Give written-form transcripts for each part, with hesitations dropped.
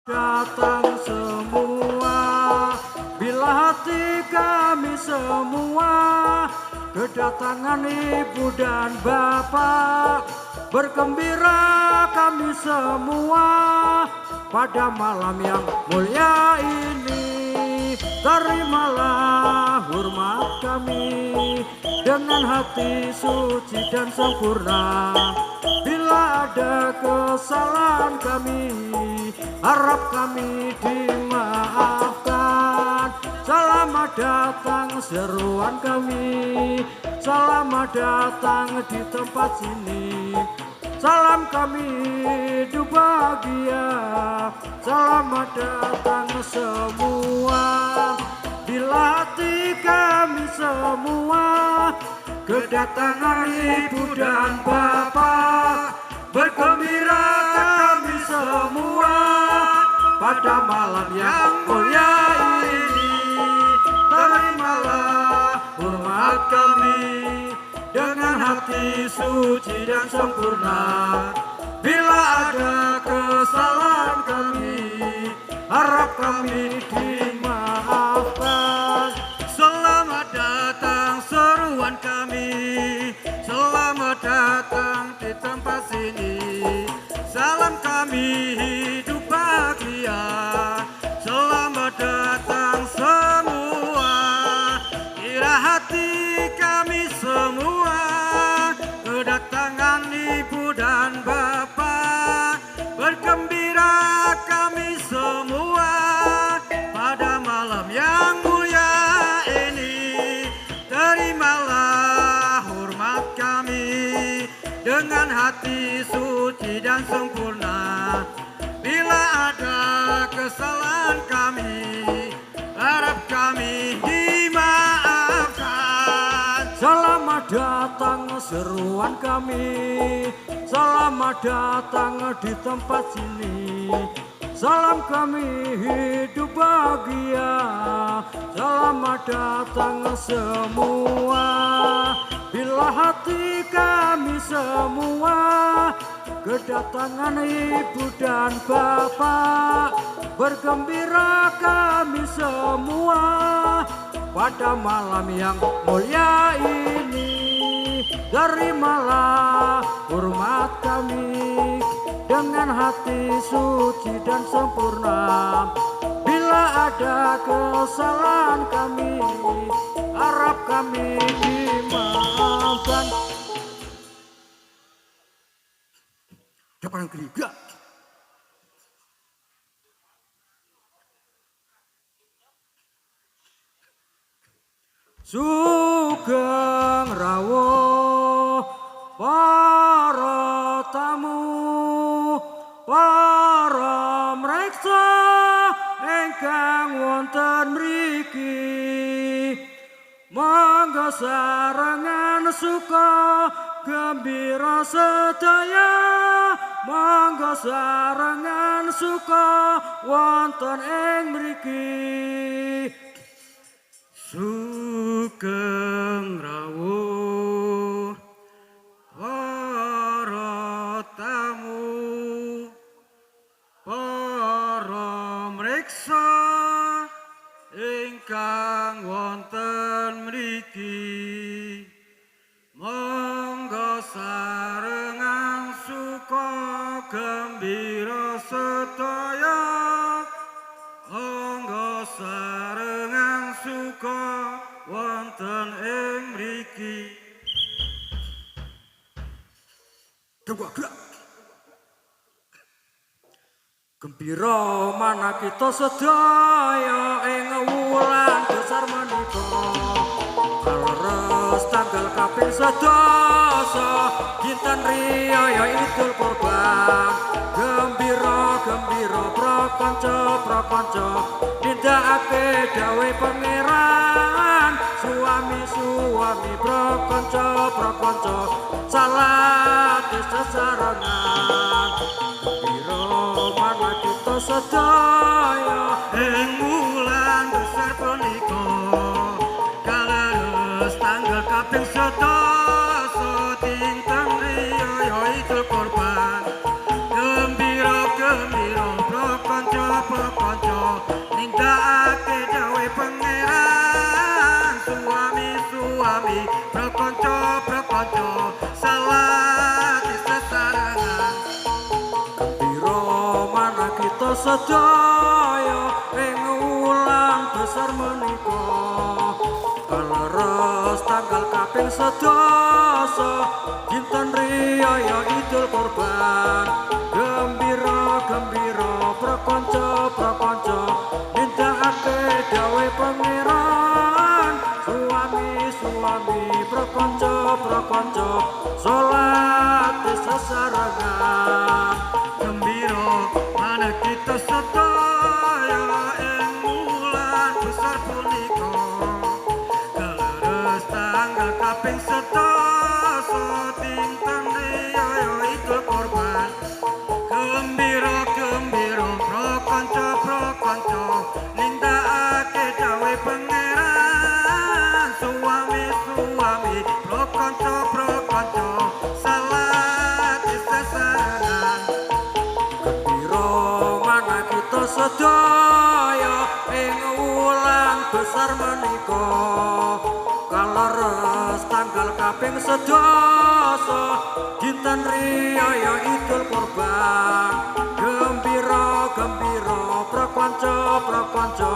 Datang semua, bila hati kami semua kedatangan ibu dan bapak, bergembira kami semua pada malam yang mulia ini. Terimalah hormat kami dengan hati suci dan sempurna. Bila ada kesalahan kami, harap kami dimaafkan. Selamat datang seruan kami, selamat datang di tempat sini. Salam kami hidup bahagia, selamat datang semua. Bila hati kami semua kedatangan ibu dan bapak, bergembira kami semua pada malam yang mulia ini. Terimalah hormat kami dengan hati suci dan sempurna. Bila ada kesalahan kami, harap kami dimaafkan. Selamat datang seruan kami, selamat datang di tempat sini. Salam kami hidup bahagia, selamat datang semua. Kira hati kami semua kedatangan ibu dan bapak, bergembira kami semua pada malam yang mulia ini. Terimalah hormat kami dengan hati suci dan sempurna. Bila ada kesalahan kami, harap kami dimaafkan. Selamat datang seruan kami, selamat datang di tempat sini. Salam kami hidup bahagia, selamat datang semua. Bila hati kami semua kedatangan ibu dan bapak, bergembira kami semua pada malam yang mulia ini. Terimalah hormat kami dengan hati suci dan sempurna. Bila ada kesalahan kami, harap kami dimaafkan. Depan gereja. Sugeng rawuh para tamu, para mreksa ingkang wonten mriki. Monggo sarengan suka gembira sedaya, monggo sarengan suka wonten ing mriki. Sugeng rawuh para tamu, para mreksa ingkang wonten mriki. Monggo sarengan suka gembira sedaya, monggo sarengan suka wonten ing mriki. Gembira mana kita sedaya ing wulan besar menika. Leres tanggal kaping 11 dinten riyaya Idul Kurban. Gembira prakanca nindakake dawuh pangeran. Suami prakanca salat sesarengan. Gembira mana kita sedaya ing wulan besar punika. Kaleres tanggal kaping 11 dinten riyaya Idul Kurban. Gembira prakanca pekonco nindakake dawe pangeran suami prekonco salah sesarengan gembira mana kita sedaya ing wulan besar menika kaleres tanggal kaping 11 dinten riyaya Idul Kurban gembira prekonco nindakake dawe pangeran suami prekonco salat sesarengan gembira mana kita sedaya ing wulan besar punika kaleres tanggal kaping 11 dinten riyaya Idul Kurban gembira prekonco nindakake dawe pangeran suami prekonco salat sesarengan gembira mana kita sedaya ing wulan besar menika kaleres tanggal kaping 11 dinten riyaya Idul Kurban gembira prekonco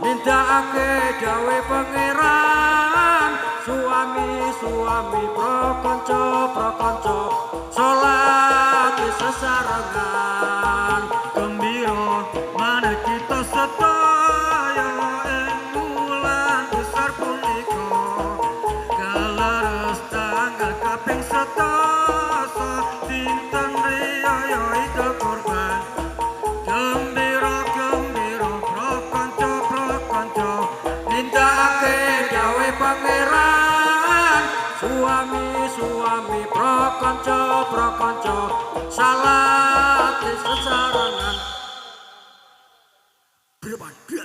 nindakake dawe pangeran suami prekonco salat sesarengan gembira mana kita sedaya ing wulan besar punika kaleres tanggal kaping 11 dinten riyaya Idul Kurban gembira prekonco nindakake dawe pangeran suami prekonco salat sesarengan berbeda.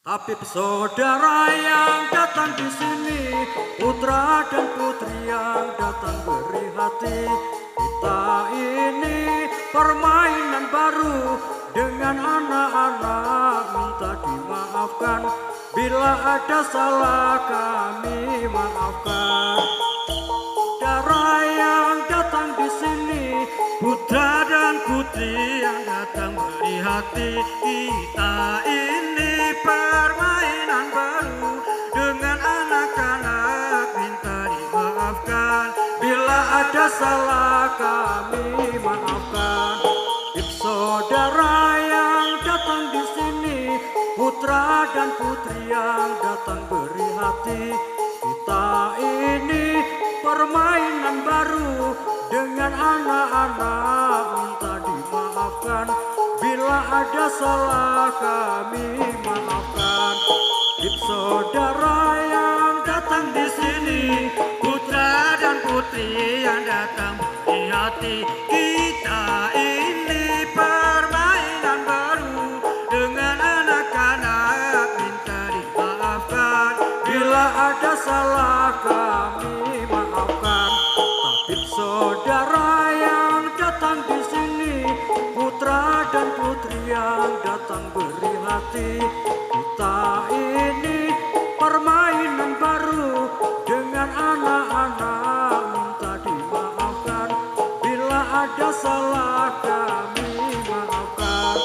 Tapi saudara yang datang di sini, putra dan putri yang datang beri hati. Kita ini permainan baru dengan anak-anak minta dimaafkan. Bila ada salah kami maafkan. Saudara yang datang di sini, putra dan putri yang datang beri hati. Kita ini permainan baru dengan anak-anak minta dimaafkan. Bila ada salah kami maafkan. Saudara yang datang di sini, putra dan putri yang datang beri hati. Kita ini permainan baru dengan anak-anak minta dimaafkan. Bila ada salah kami maafkan. Saudara yang datang di sini, putra dan putri yang datang beri hati. Kita ini permainan baru dengan anak-anak minta dimaafkan. Bila ada salah kami maafkan. Tapi saudara yang datang di sini, putra dan putri yang datang beri hati. Kita ini permainan baru dengan anak-anak minta dimaafkan. Bila ada salah kami maafkan.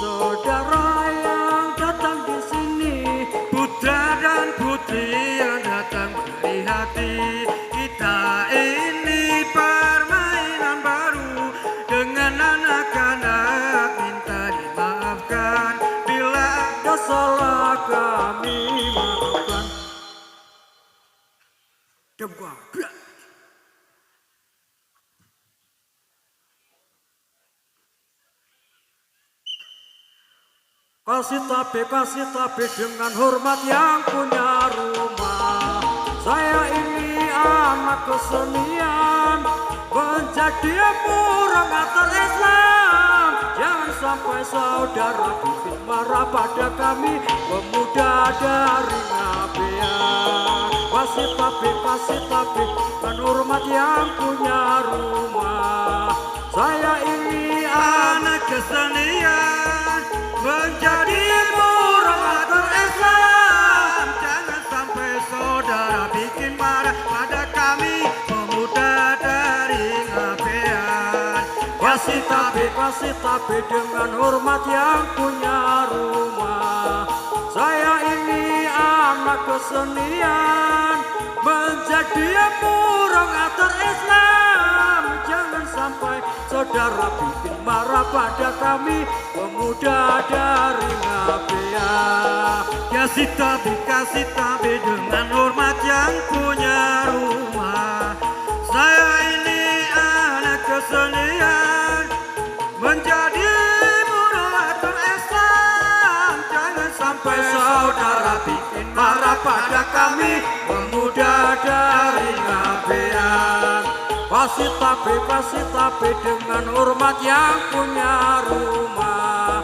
Saudara yang datang di sini, putra dan putri yang datang beri hati. Kita ini permainan baru dengan anak-anak minta dimaafkan. Bila ada salah kami maafkan. Kasih tapi dengan hormat yang punya rumah. Saya ini anak kesenian, menjadi puranggatar Islam. Jangan sampai saudara bikin marah pada kami, pemuda dari Ngabean. kasih tapi kan hormat yang punya rumah. Saya ini anak kesenian, menjadi morator Islam. Jangan sampai saudara bikin marah pada kami pemuda dari Ngabean. Kasih tapi dengan hormat yang punya rumah. Saya ini anak kesenian, menjadi morator Islam. Jangan sampai saudara bikin marah pada kami pemuda dari Ngabean. Kasih tapi dengan hormat yang punya rumah. Saya ini anak kesenian, menjadi morator Islam. Jangan sampai saudara bikin marah pada kami pemuda dari Ngabean. Kasih tapi dengan hormat yang punya rumah.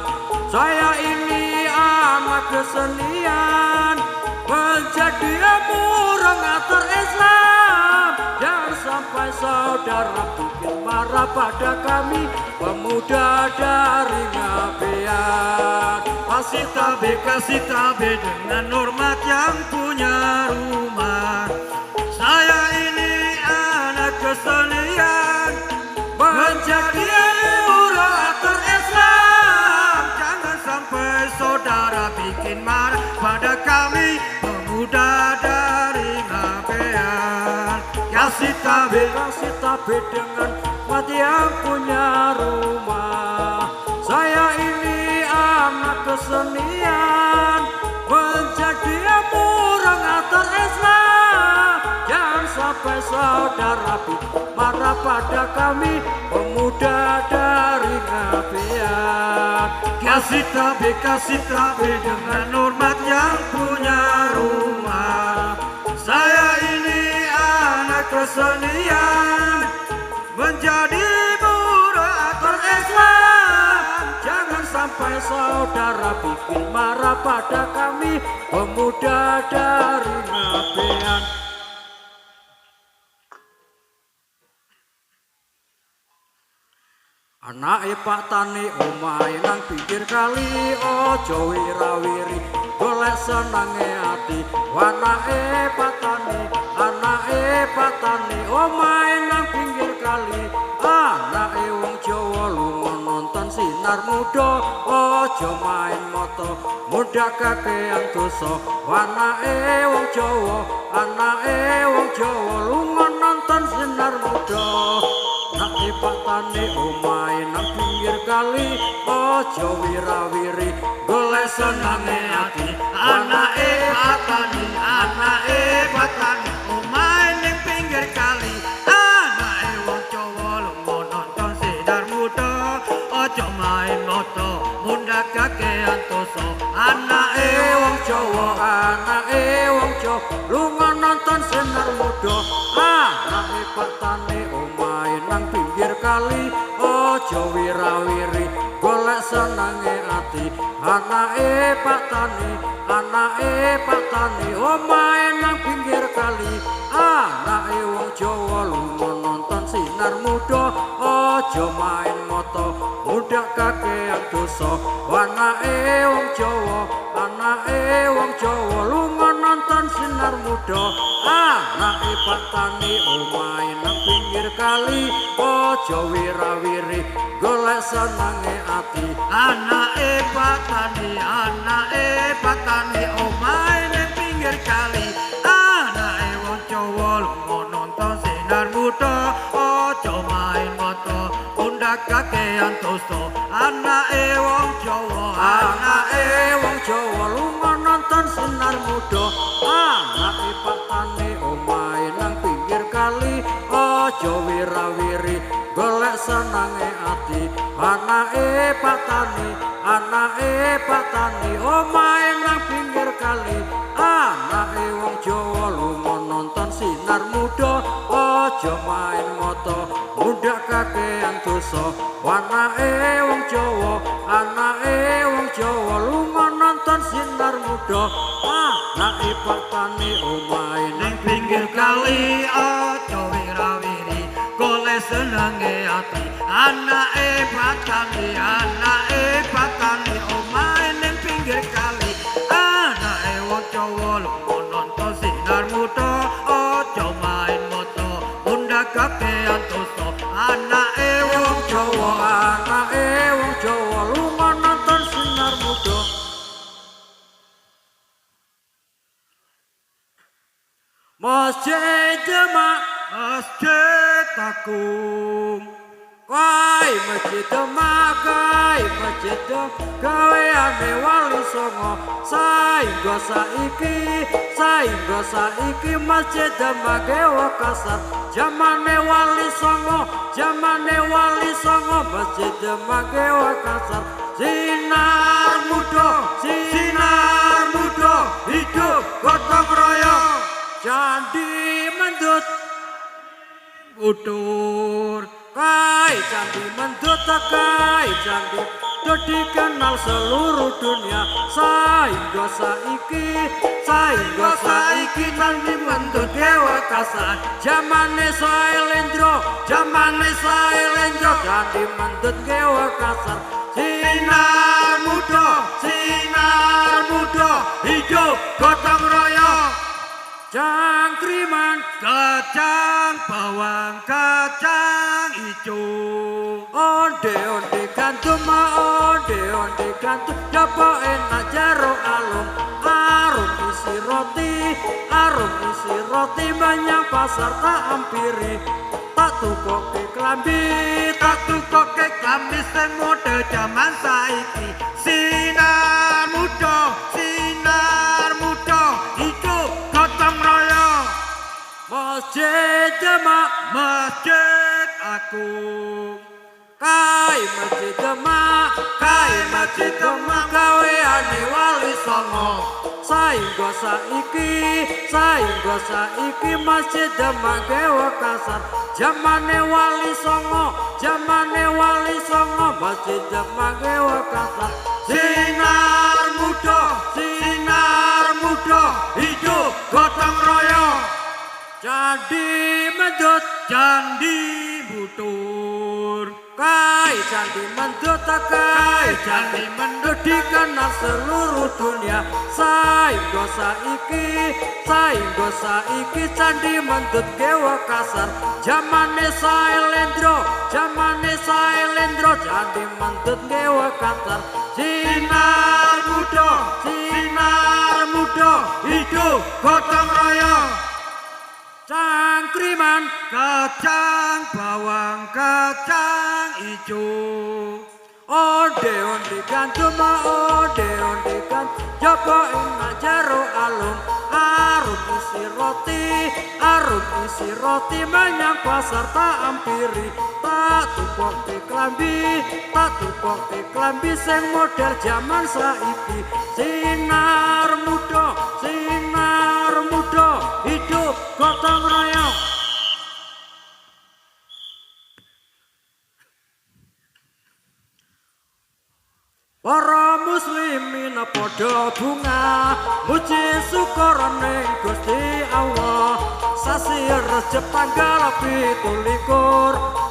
Saya ini anak kesenian, menjadi morator Islam. Jangan sampai saudara bikin marah pada kami pemuda dari Ngabean. Kasih tapi dengan hormat yang punya rumah. Saya ini anak kesenian, menjadi morator Islam. Jangan sampai saudara bikin marah pada kami pemuda dari Ngabean. Kasih tapi dengan hormat yang punya rumah. Saya ini anak kesenian, menjadi morator Islam. Jangan sampai saudara bikin marah pada kami pemuda dari Ngabean. Kasih tapi dengan hormat yang punya rumah. Saya ini anak kesenian, menjadi morator Islam. Jangan sampai saudara bikin marah pada kami pemuda dari Ngabean. Anake Pak Tani omahe nang pinggir kali, ojo wirawiri golek senenge ati. Anake Pak Tani omahe nang pinggir kali, anake wong Jawa lunga nonton sinar muda. Ojo main moto muda kakean dosa. Anake wong Jawa lunga nonton sinar muda. Anake Pak Tani omahe nang pinggir kali, ojo wirawiri golek senenge ati. Anake Pak Tani omahe nang pinggir kali, anake wong Jawa lunga nonton sinar muda. Ojo main moto munda kakean dosa. Anake wong Jawa lunga nonton sinar muda. Anake Pak Tani omahe nang pinggir kali, ojo wirawiri golek senenge ati. Anake Pak Tani omahe nang pinggir kali, anake wong Jawa lunga nonton sinar muda. Ojo main moto muda kakean dosa. Anake wong Jawa lunga nonton sinar muda. Anake Pak Tani omahe nang pinggir kali, ojo wirawiri golek senenge ati. Anake Pak Tani omahe nang pinggir kali, anake wong Jawa lunga nonton sinar muda. Ojo main moto pundak kakean dosa. Anake wong Jawa lunga nonton sinar muda. Anake Pak Tani omahe nang pinggir kali, ojo wirawiri golek senenge ati. Anake Pak Tani omahe nang pinggir kali, anake wong Jawa lunga nonton sinar muda. Ojo main moto muda kakean dosa. Anake wong Jawa lunga nonton nonton sinar muda anake patane omahe ning pinggir kali aja wirawiri golek senenge ati anake patane omahe ning pinggir kali anake wong Jawa lunga nonton sinar muda aja main moto undang kakean dosa anake wong Jawa lunga nonton sinar muda. Masjid Demak, Masjid Agung. Wai Masjid Demak, Masjid Demak, gaweane Wali Songo. Saingga saiki Masjid Demak gawe kasar. Jamane Wali Songo, Masjid Demak gawe kasar. Sinar muda, hidup gotong royong. Candi Mendut utur candi Mendut candi itu dikenal seluruh dunia saingga saiki candi Mendut dewa kasar jamane Sailendro candi Mendut dewa kasar sinar muda hidup gotong royong. Cangkriman, kacang bawang, kacang ijo. Onde gantung, coba enak jeruk alung. Arum isi roti banyak pasar tak ampiri. Tak tukoke klambi sing model jaman saiki. Sinar muda, hidup gotong royong. Masjid Demak, Masjid Agung. Masjid Demak, gaweane Wali Songo. Saingga saiki Masjid Demak gawe kasar. Jamane Wali Songo, Masjid Demak gawe kasar. Sinar muda, hidup gotong royong. Candi Mendut, candi butur. Candi Mendut dikenal seluruh dunia. Saingga saiki candi Mendut gawe kasar. Jamane Sailendro, candi Mendut gawe kasar. Sinar muda, hidup gotong royong. Cangkriman, kacang bawang, kacang ijo. Onde gantung, coba enak jeruk alung. Arum isi roti banyak pasar tak ampiri. Tak tukoke klambi sing model jaman saiki. Sinar muda, hidup gotong royong. Para muslimin padha bunga muji syukur ning Gusti Allah. Sasi Rejeb tanggal 17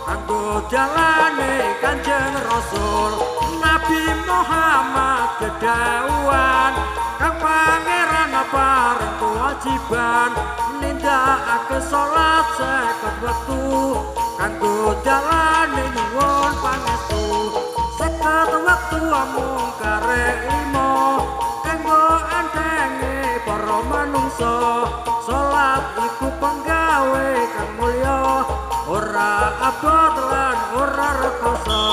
kanggo jalane Kanjeng Rasul Nabi Muhammad kedawuhan kang pangeran paring kewajiban nindakake salat 50 wektu kanggo jalane nyuwun pangestu. 50 wektu amung karek 5 kanggo entenge para manungsa. Salat iku penggawe kang mulya ora abot lan ora rekoso.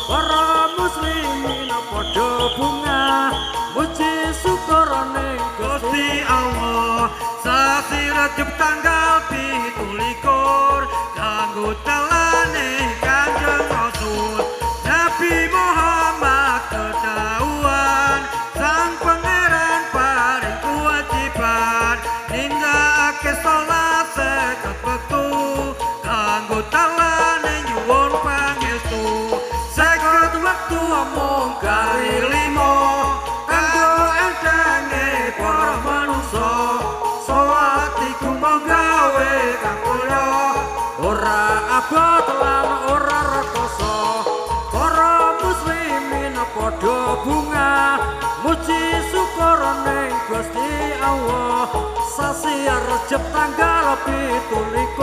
Para muslimin padha bunga muji syukur ning Gusti Allah. Sasi Rejeb tanggal 17 kanggo dalane Kanjeng Rasul Nabi Muhammad kedawuhan sang pangeran paring kewajiban nindakake salat 50 wektu kanggo dalane nyuwun pangestu. 50 wektu amung kari 5 kanggo abot lan ora rekoso para muslimin padha bunga muji syukur ning Gusti Allah sasi Rejab tanggal 17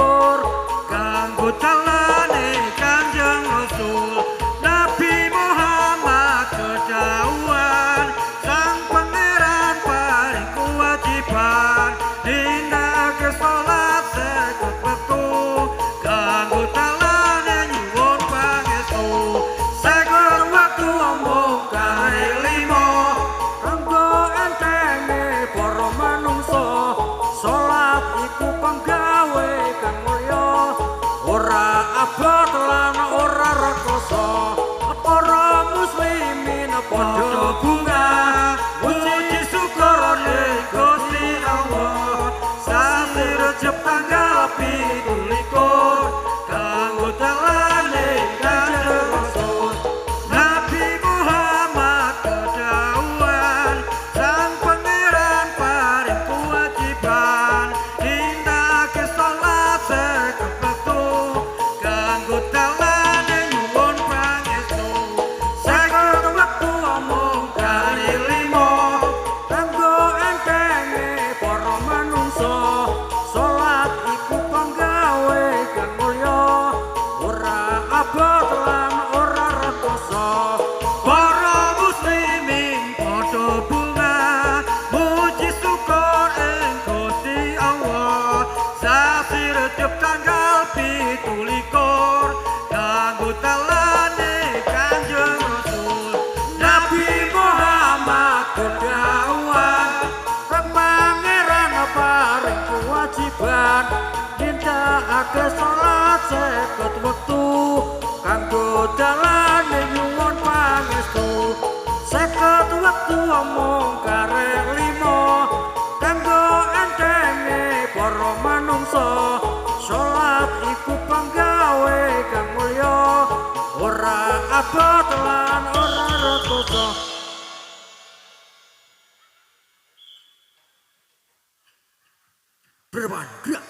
kanggo dalane Kanjeng Rasul Nabi Muhammad kedawuhan sang pangeran paring kewajiban dinake salat sekut wektu kanggo dalane nyuwun pangestu sekut wektu omong kae limo kanggo entenge para manungsa salat iku panggawe kang mulya ora abot lan ora rekoso para muslimin padha bunga muji syukur ning Gusti Allah sasi Rejab tanggal 17 kanggo dalane Kanjeng Rasul Nabi Muhammad kedawuhan sang pangeran paring kewajiban nindakake salat sekut wektu kanggo dalane nyuwun pangestu sekut wektu omong kali limo kanggo entenge para manungsa salat iku panggawe kang mulya ora abot lan ora rekoso para muslimin padha bunga muji syukur ing Gusti Allah sasi Rejab tanggal 17 kanggo dalane Kanjeng Rasul Nabi Muhammad kedawuhan sang pangeran paring kewajiban nindakake salat sekut wektu kanggo dalane nyuwun pangestu sekut wektu omong karek limo kanggo entenge para manungsa salat iku panggawe kang mulya ora abot lan ora rekoso berban gerak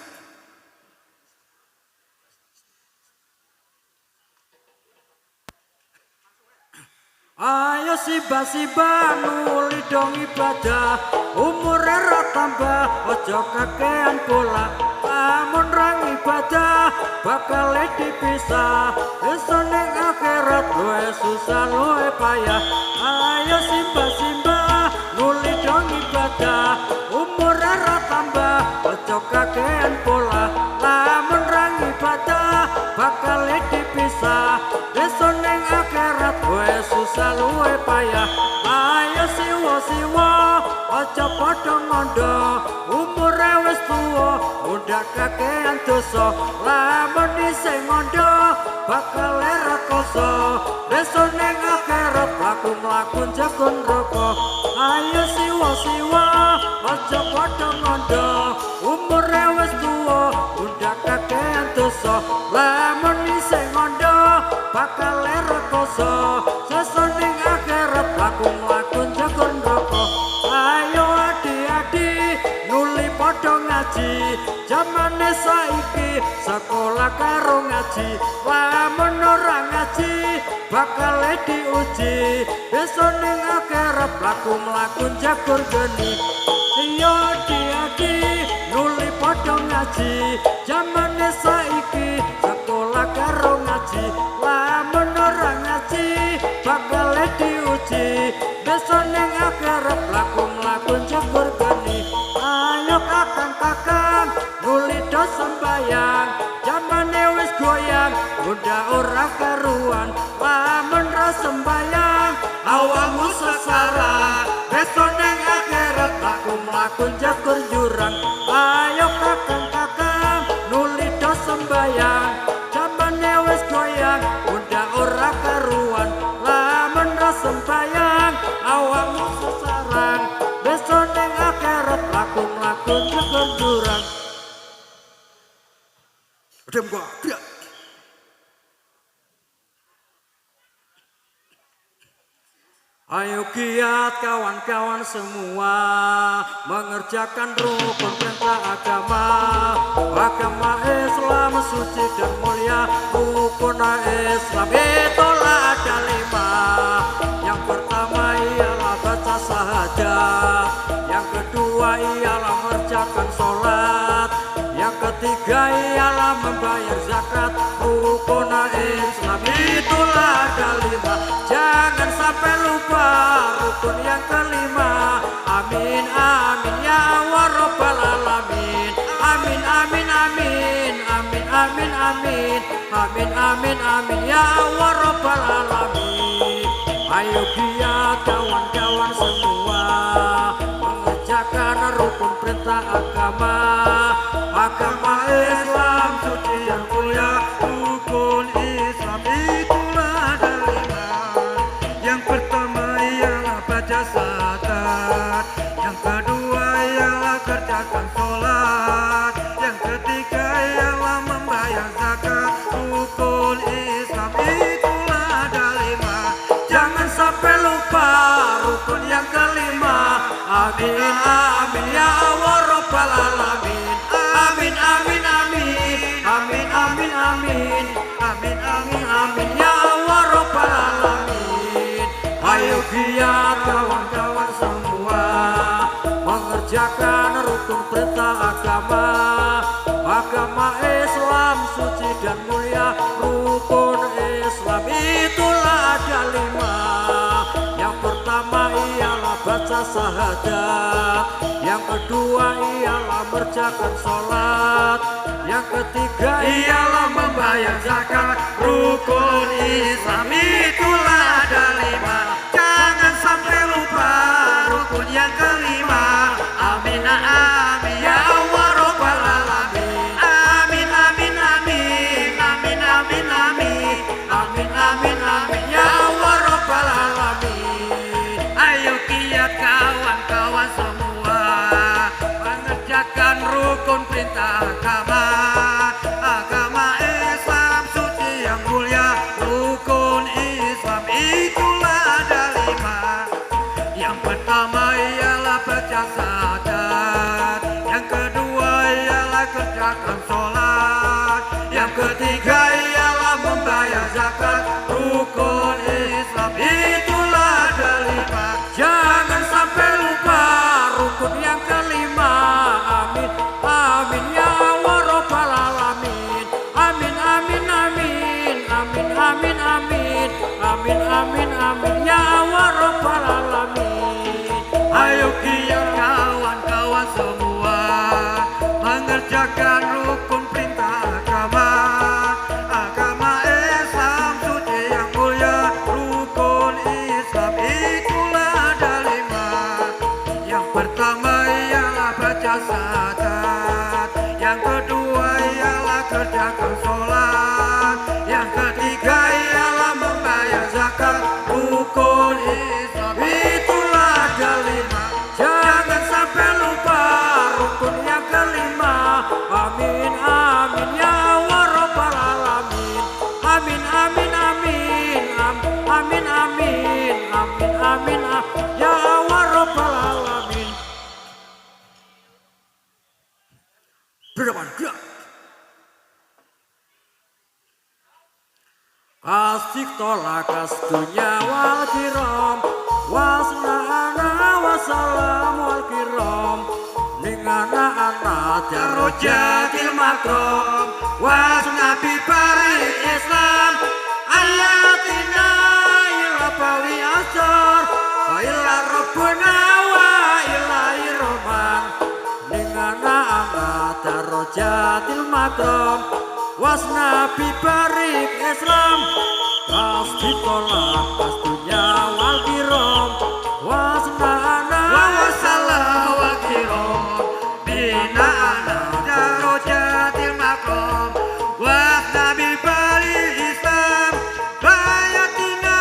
ayo siba-siba nuli dong ibadah umure ra tambah aja kakean pola lamun rang ibadah bakal dipisah esuk ning akhirat luwe susah luwe payah ayo simba-simba nuli dong ibadah umure ra tambah aja kakean pola lamun rang ibadah bakal dipisah esuk ning akhirat luwe susah luwe payah ayo siwa-siwa aja padha ngondo umure wis tuwa udah kakean dosa lamun isih ngondo bakal rekoso besok ning akhirat mlaku jagon neraka ayo siwa-siwa aja padha ngondo umure wis tuwa udah kakean dosa lamun isih ngondo bakal rekoso besok ning akhirat mlaku jagon neraka ayo adi-adi nuli padha ngaji jamane saiki sekolah karo ngaji lamun ora ngaji bakal diuji besok ning akhirat mlaku jagur geni iya adi-adi nuli padha ngaji jamane saiki sekolah karo ngaji lamun ora ngaji bakal diuji besok ning akhirat mlaku jagur geni ayo kakang-kakang nuli do sembayang jamane wis goyang udah ora karuan lamun ra sembayang awakmu sesara besok ning akhirat mlaku jagur jurang ayo kakang-kakang nuli do sembayang jamane wis goyang udah ora karuan lamun ra sembayang awakmu sesarang besok ning akhirat mlaku jagur jurang dem gua gerak Ayo giat kawan-kawan semua mengerjakan rukun perintah agama. Agama Islam suci dan mulia, rukun Islam itulah ada 5. Yang pertama ialah baca syahadat, yang kedua ialah mengerjakan sholat, yang ketiga ialah membayar zakat. Rukun Islam itulah ada 5. Jangan sampai lupa rukun yang kelima. Amin amin ya Allah rabbal alamin. Amin amin amin. Amin amin amin. Amin amin amin ya Allah rabbal alamin. Ayo giat kawan-kawan semua mengerjakan rukun perintah agama. Agama Islam suci yang mulia, rukun Islam itulah ada 5. Yang pertama ialah baca syahadat, yang kedua ialah kerjakan sholat, yang ketiga ialah membayar zakat. Rukun Islam itulah ada 5. Jangan sampai lupa rukun yang kelima. Amin amin ya Allah rabbal alamin. Amin amin amin. Amin amin amin. Amin amin amin ya Allah rabbal alamin. Ayo giat kawan-kawan semua mengerjakan rukun perintah agama. Agama Islam suci dan mulia, rukun Islam itulah ada 5. Yang pertama ialah baca syahadat, yang kedua ialah mengerjakan sholat, yang ketiga ialah membayar zakat. Rukun Islam itulah ada 5. Jangan sampai lupa rukun yang kelima. Amin amin ya Allah rabbal alamin. Amin amin amin. Amin amin amin. Amin amin amin ya Allah rabbal alamin. Ayo giat kawan-kawan semua mengerjakan rukun perintah agama. Agama Islam suci yang mulia, rukun Islam itulah ada 5. Yang pertama ialah baca syahadat, yang kedua ialah kerjakan sholat, yang ketiga ialah membayar zakat. Rukun Islam itulah ada 5. Jangan sampai lupa rukun yang kelima. Amin amin ya Allah rabbal alamin. Amin amin amin. Amin amin amin. Amin amin amin ya Allah rabbal alamin. Ayo giat kawan-kawan semua mengerjakan rukun perintah agama. Agama Islam suci yang mulia, rukun Islam itulah ada 5. Yang pertama ialah baca syahadat, yang kedua ialah kerjakan sholat, yang ketiga ialah membayar zakat. Rukun Islam itulah ada 5. Jangan sampai lupa rukun yang kelima. Amin amin ya Allah rabbal alamin. Amin amin amin. Amin amin. Amin amin ya Allah rabbal alamin. Berdepan gerak. Asik tolak dunya wal kiram, wasna'ana wassalam wal kiram. Ningana anak jarojatil makrom, wasnabi barik Islam. Ayatina ila bawi asar, wa ila rabbuna wa ilahi roman. Ningana anak jarojatil makrom, wasnabi barik Islam. Kasih tolak dunya wal kiram, wasna'ana wassalam wal kiram. Bina ana jarojatil makrom, wasnabi barik Islam. Bayatina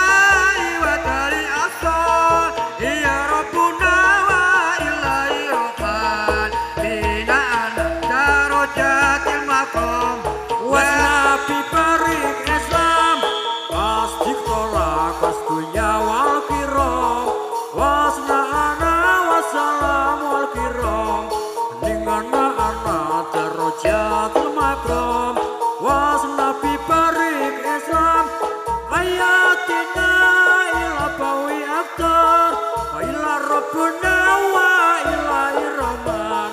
wa tali asal, ya rabbuna wa ilahi rohman. Bina ana jarojatil makrom, wasnabi Rabbuna wa ilahi rahman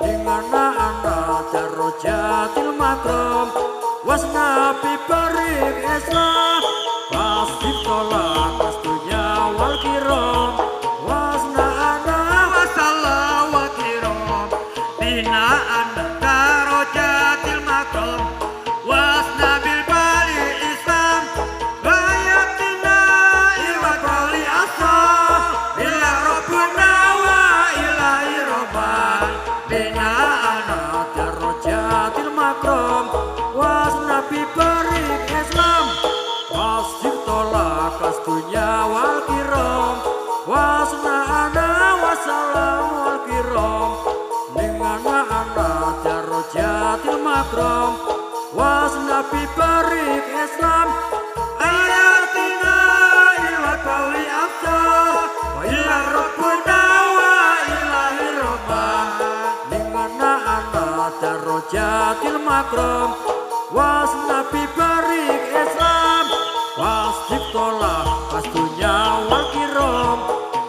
Lingana ana darrojatil makram Wasna bibarik Islam Pasti tolak pastunya wal kiram Wasna ana wasallah wa kiram binaan darrojatil makram wasna bil bali Islam bayatina iwa kali asal Ila Rabbuna wa ilahi rahman Binaan darrojatil makram Wasna bibarik Islam Pasti tolak pastunya wal kiram Wasna ana wasalam wal kiram Ningana ana darrojatil makram Wasna bibarik Islam Ayatina ila kauli afdal Wa ila Rabbuna wa ilahi rahman Ningana ana darrojatil makram Wasna bibarik Islam Pasti tolak pastunya wal kiram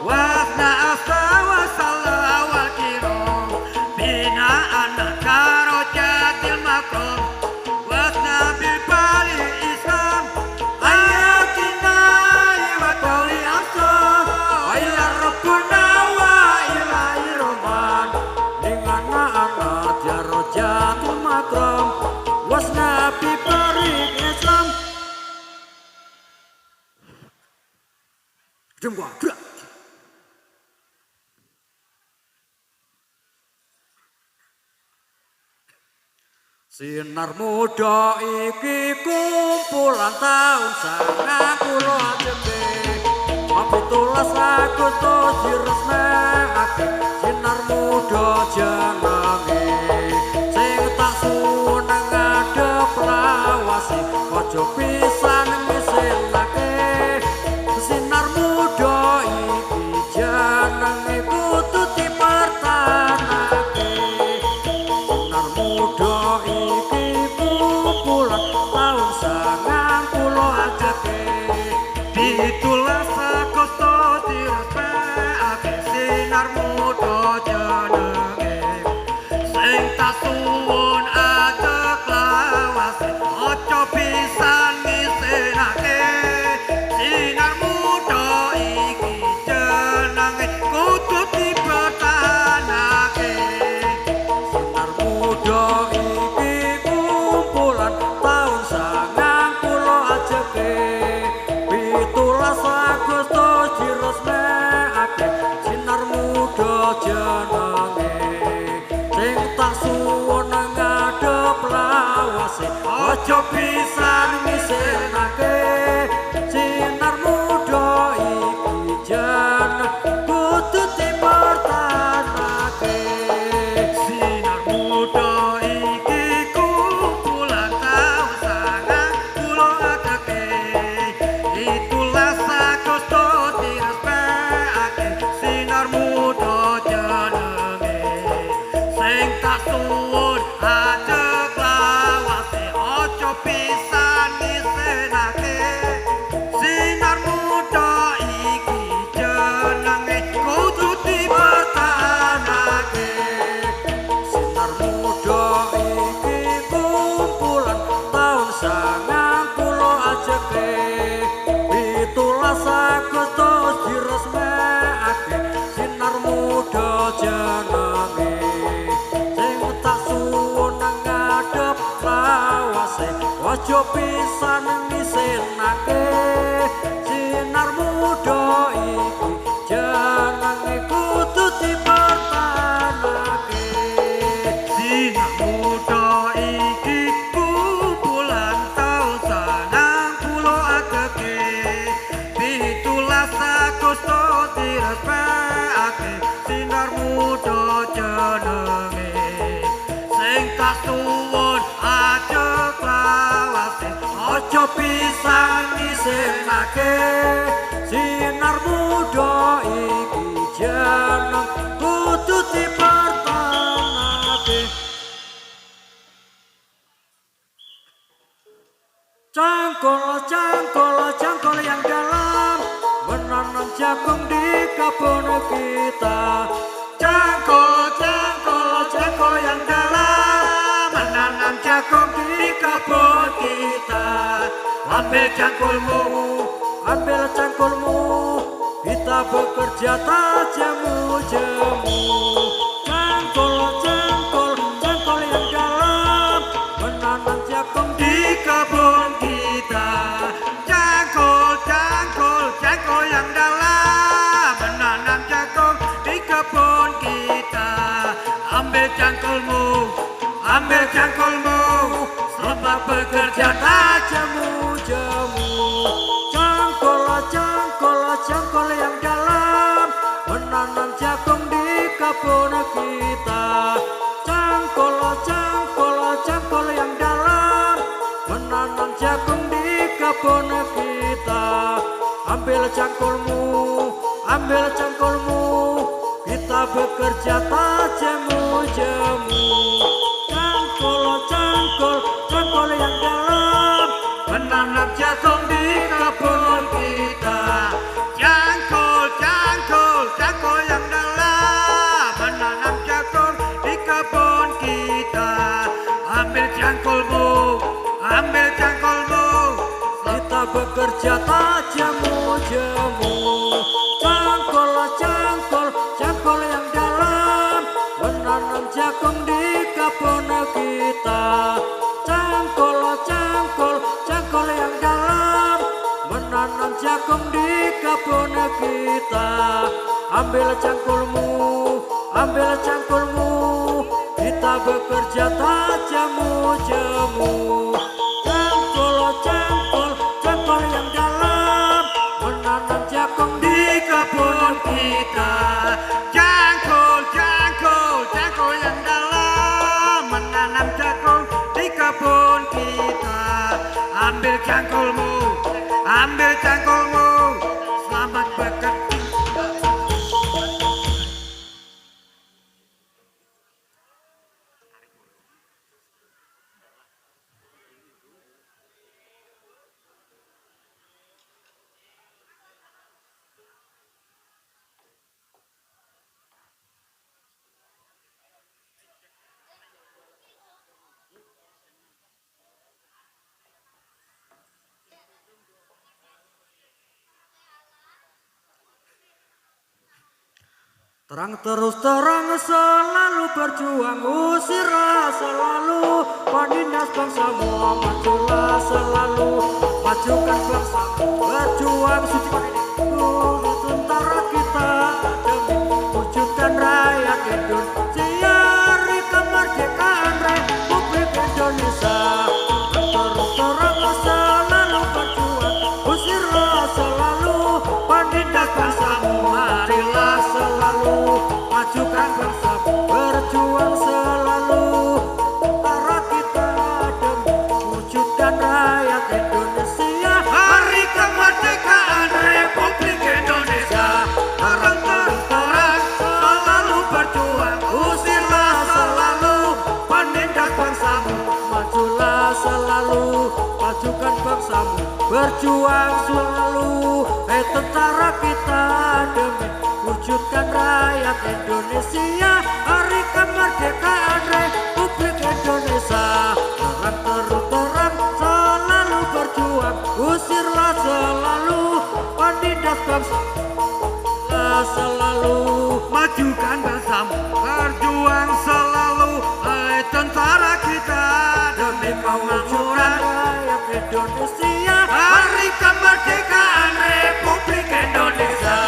wasna asa wasallah wa kiram binaan darrojatil makram wasna bil bali Islam Ayatina iwa kauli afdal Wa ila Rabbuna wa ilahi rahman Ningana ana darrojatil makram Wasna bibarik Islam Jemwa gerak Sinar muda iki kumpulan taun sangang puluh jembe Apitulas Agustus diresmekake Sinar muda jenenge Sing tak suneng ngadep lawase Aja pisan ngisinake Sinar muda iki jenenge kudu dipertahanake Sinar muda iki kumpulan taun sangang puluh ajake Itulah Agustus direspekake sinar muda jenenge sing tak suwun ajek lawase aja pisan ngisinake sinar muda iki jenenge kudu dipertahanake Sinar muda iki kumpulan taun sangang puluh ajake Pitulas Agustus diresmekake Sinar muda jenenge Sing tak suwun ngadep lawase Aja pisan ngisinake Sinar muda iki jenenge kudu dipertahanake sinar muda iki kumpulan taun sangang puluh ajake itulah Agustus direspekake sinar muda jenenge sing tak suwun ajek lawase aja pisan ngisinake sinar muda iki jenenge kudu dipertahanake Sinar muda iki kumpulan taun sangang puluh ajake Pitulas Agustus diresmekake Sinar muda jenenge Sing tak suwun ngadep lawase Aja pisan ngisinake Sinar muda iki jenenge kudu dipertahanake sinar muda iki kumpulan taun sangang puluh ajake pitulas Agustus direspekake sinar muda jenenge sing tak suwun ajek lawase Aja pisan ngisinake Sinar muda iki jeneng kudu dipertahanake Cangkol, cangkol, cangkol yang dalam Menanam jagung di kebun kita. Cangkul, cangkul, cangkul yang dalam menanam jagung di kebun kita. Ambil cangkulmu, ambil cangkulmu, kita bekerja tak jemu-jemu. Cangkul, cangkul, cangkul yang dalam menanam jagung di kebun kita. Cangkul, cangkul, cangkul yang dalam menanam jagung di kebun kita. Ambil cangkulmu, ambil cangkulmu, selamat bekerja tak jemu-jemu. Cangkul, cangkul, cangkul yang dalam menanam jagung di kebun kita. Cangkul, cangkul, cangkul yang dalam menanam jagung di kebun kita. Ambil cangkulmu, ambil cangkulmu, kita bekerja tak jemu-jemu. Cangkul, cangkul, cangkul yang dalam menanam jagung di kebun kita. Cangkul, cangkul, cangkul yang dalam menanam jagung di kebun kita. Ambil cangkulmu, ambil cangkulmu, kita bekerja tak jemu-jemu. Cangkul, cangkul, cangkul yang dalam menanam jagung di kebun kita. Cangkul, cangkul, cangkul yang dalam menanam jagung di kebun kita. Ambil cangkulmu, ambil cangkulmu, kita bekerja tak jemu-jemu. Cangkul, cangkul, cangkul yang dalam menanam jagung di kebun kita. Cangkul, cangkul, cangkul yang dalam menanam jagung di kebun kita. Ambil cangkulmu, ambil cangkulmu, selamat bekerja. Terang terus terang selalu berjuang, usirlah selalu panindas bangsamu, majulah selalu, majukan bangsamu, berjuang suci ini tentara kita demi wujudkan rakyat Indonesia, hari kemerdekaan Republik Indonesia. Terus terang selalu berjuang, usirlah selalu panindas bangsamu, marilah selalu majukan bangsa, berjuang selalu tentara kita demi wujudkan rakyat Indonesia, Hari kemerdekaan Republik Indonesia. Terang-terang selalu berjuang, usirlah selalu penindas bangsamu, majulah selalu majukan bangsamu, berjuang selalu tentara kita demi wujudkan rakyat Indonesia, hari kemerdekaan Republik Indonesia. Terang terus terang selalu berjuang, usirlah selalu penindas bangsa, selalu majukan bangsamu, berjuang selalu, hai tentara kita demi kemakmuran rakyat Indonesia, hari kemerdekaan Republik Indonesia.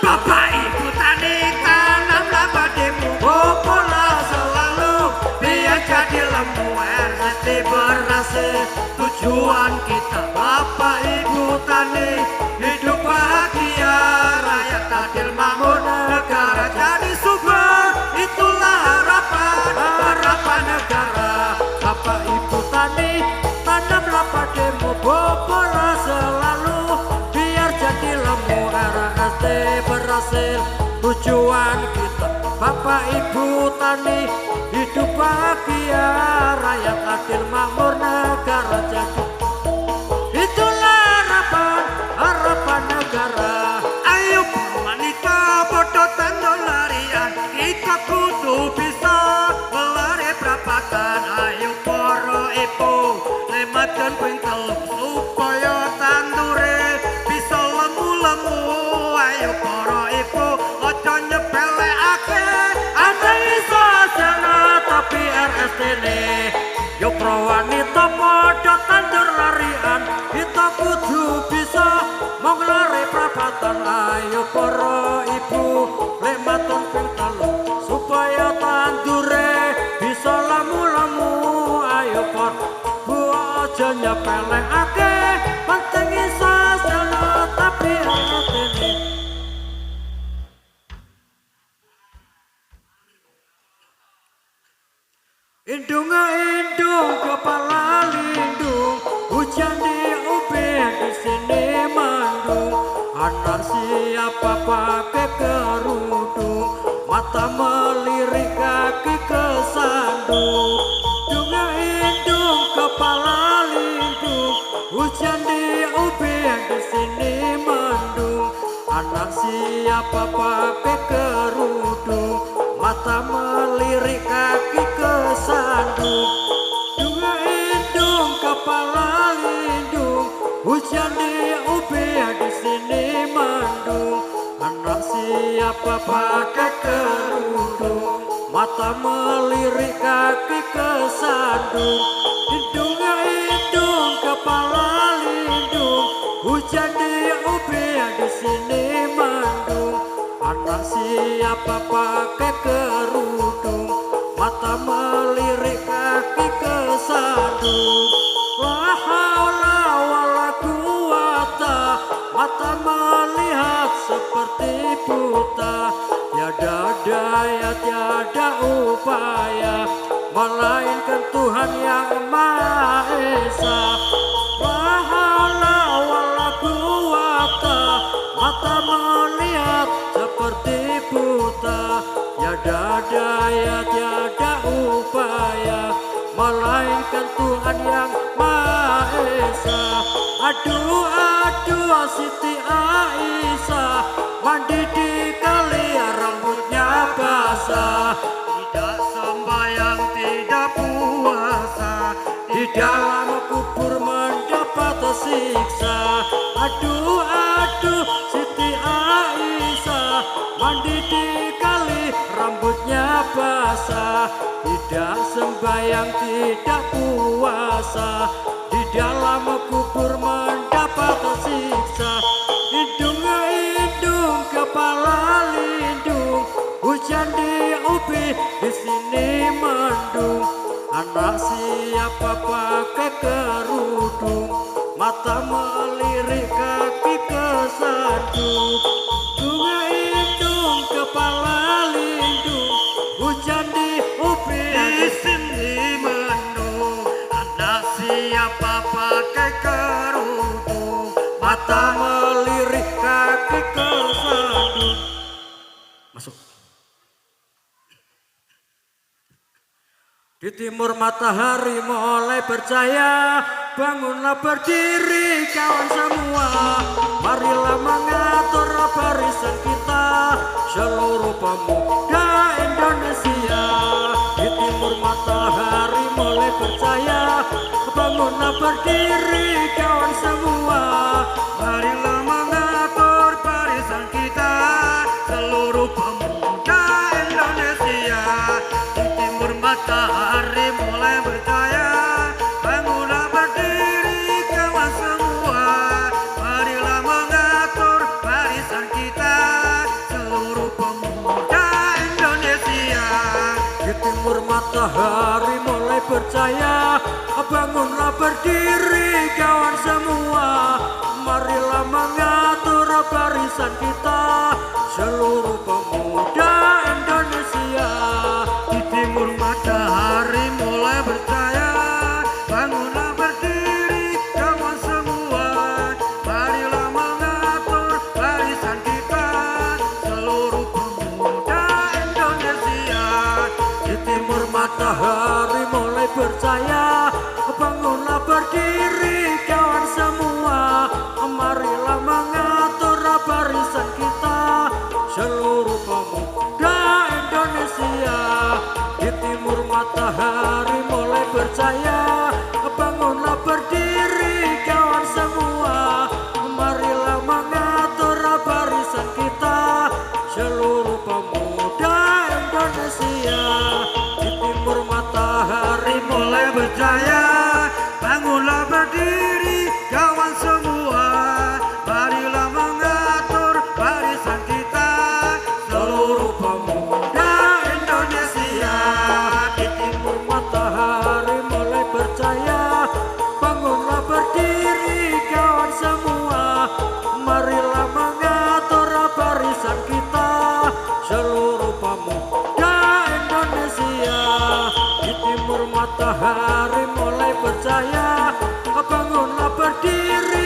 Bapak Ibu tani tanamlah padimu, bobolah selalu biar jadi lembu, RST berhasil tujuan kita. Bapak Ibu tani hidup bahagia, rakyat adil makmur, negara jadi subur, itulah harapan, harapan negara. Bapak Ibu tani tanamlah padimu, bobolah selalu biar jadi lembu, RST berhasil tujuan kita. Bapak Ibu tani hidup bahagia, rakyat adil makmur, negara jadi, itulah harapan, harapan negara. Ayo wadon ping telu supaya tandure bisa lemu-lemu ayo para ibu aja nyepelekake Ada iso sana tapi RSTD yo pro wanita padha tandur larian kita kudu bisa mau lari prapatan ayo para ibu lek maton ping telu supaya tandure bisa lemu-lemu ayo para bu aja nyepelekake penting iso sana tapi RSTD Indung kepala lindung hujan diubah di sini mandung anak siapa pakai kerudung mata melirik kaki kesandung indung kepala lindung hujan diubah di sini mandung anak siapa pakai kerudung mata melirik kaki kesandung Dunga indung kepala lindung hujan diubah di sini mandung anak siapa pakai kerudung mata melirik kaki kesandung Dunga indung kepala lindung hujan diubah di sini mandung anak siapa pakai kerudung mata melirik kaki kesandung la haula wala quwata mata melihat seperti buta tiada daya tiada upaya melainkan Tuhan yang Maha Esa la haula wala quwata mata melihat seperti buta tiada daya tiada upaya melainkan Tuhan yang Maha Esa aduh aduh Siti Aisyah mandi di kali rambutnya basah tidak sembahyang tidak puasa di dalam kubur mendapat siksa aduh aduh Siti Aisyah mandi di kali rambutnya basah tidak sembahyang tidak puasa di dalam kubur mendapat siksa indung kepala lindung hujan diubah di sini mendung anak siapa pakai kerudung mata melirik kaki kesandung bunga indung kepala lindung hujan diubah di sini mendung anak siapa pakai kerudung mata melirik kaki kesandung masuk di timur matahari mulai bercahaya bangunlah berdiri kawan semua marilah mengatur barisan kita seluruh pemuda Indonesia di timur matahari mulai bercahaya bangunlah berdiri kawan semua marilah mengatur barisan kita seluruh pemuda Indonesia di timur matahari mulai bercahaya bangunlah berdiri kawan semua marilah mengatur barisan kita seluruh pemuda Indonesia di timur matahari mulai bercahaya bangunlah berdiri kawan semua marilah mengatur barisan kita seluruh pemuda Indonesia di timur matahari mulai bercahaya bangunlah berdiri kawan semua marilah mengatur barisan kita seluruh pemuda Indonesia di timur matahari mulai bercahaya bangunlah berdiri kawan semua marilah mengatur barisan kita seluruh pemuda Indonesia di timur matahari mulai bercahaya bangunlah berdiri berjaya, bangunlah berdiri kawan semua, marilah mengatur barisan kita, seluruh pemuda Indonesia. Di timur matahari mulai bercahaya, bangunlah berdiri kawan semua, marilah mengatur barisan kita, seluruh pemuda Indonesia. Di timur matahari mulai bercahaya, bangunlah berdiri